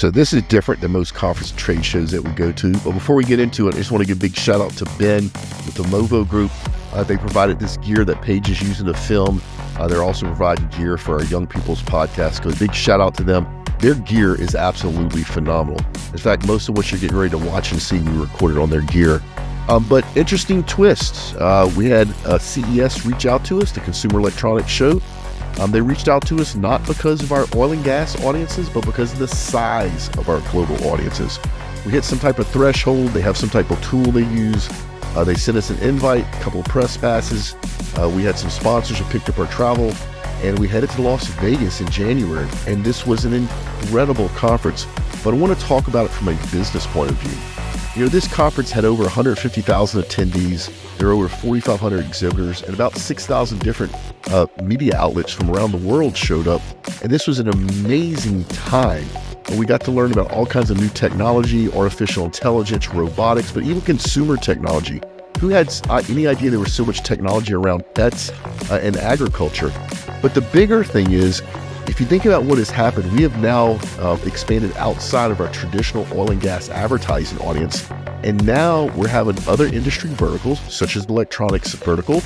So this is different than most conference and trade shows that we go to. But before we get into it, I just want to give a big shout out to Ben with the Movo Group. They provided this gear that Paige is using to film. They're also providing gear for our Young People's podcast. So a big shout out to them. Their gear is absolutely phenomenal. In fact, most of what you're getting ready to watch and see, we recorded on their gear. But interesting twists. We had CES reach out to us, the Consumer Electronics Show. They reached out to us not because of our oil and gas audiences, but because of the size of our global audiences. We hit some type of threshold. They have some type of tool they use. They sent us an invite, a couple of press passes. We had some sponsors who picked up our travel, and we headed to Las Vegas in January. And this was an incredible conference. But I want to talk about it from a business point of view. You know, this conference had over 150,000 attendees. There were over 4,500 exhibitors, and about 6,000 different media outlets from around the world showed up. And this was an amazing time. We got to learn about all kinds of new technology, artificial intelligence, robotics, but even consumer technology. Who had any idea there was so much technology around pets and agriculture? But the bigger thing is, if you think about what has happened, we have now expanded outside of our traditional oil and gas advertising audience. And now we're having other industry verticals, such as the electronics vertical,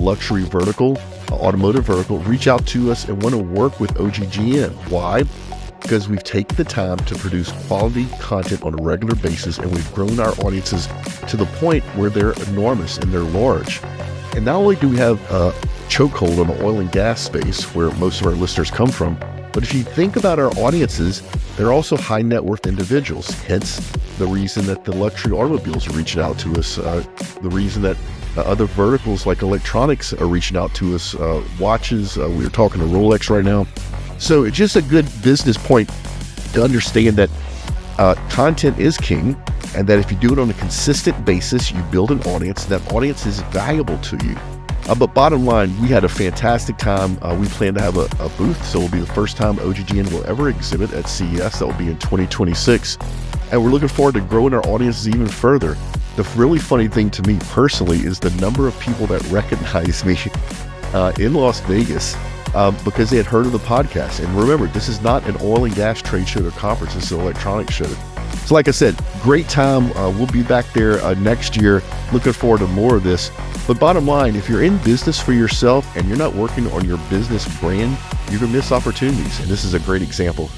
luxury vertical, automotive vertical, reach out to us and want to work with OGGN. Why? Because we've taken the time to produce quality content on a regular basis, and we've grown our audiences to the point where they're enormous and they're large. And not only do we have a chokehold on the oil and gas space, where most of our listeners come from, but if you think about our audiences, they're also high net worth individuals. Hence the reason that the luxury automobiles are reaching out to us, the reason that other verticals like electronics are reaching out to us, watches. We were talking to Rolex right now. So it's just a good business point to understand that content is king, and that if you do it on a consistent basis, you build an audience. That audience is valuable to you. But bottom line, we had a fantastic time. We plan to have a booth, so it'll be the first time OGGN will ever exhibit at CES. That will be in 2026. And we're looking forward to growing our audiences even further. The really funny thing to me personally is the number of people that recognize me in Las Vegas because they had heard of the podcast. And remember, this is not an oil and gas trade show or conference. This is an electronics show. So like I said, great time. We'll be back there next year. Looking forward to more of this. But bottom line, if you're in business for yourself and you're not working on your business brand, you're going to miss opportunities. And this is a great example.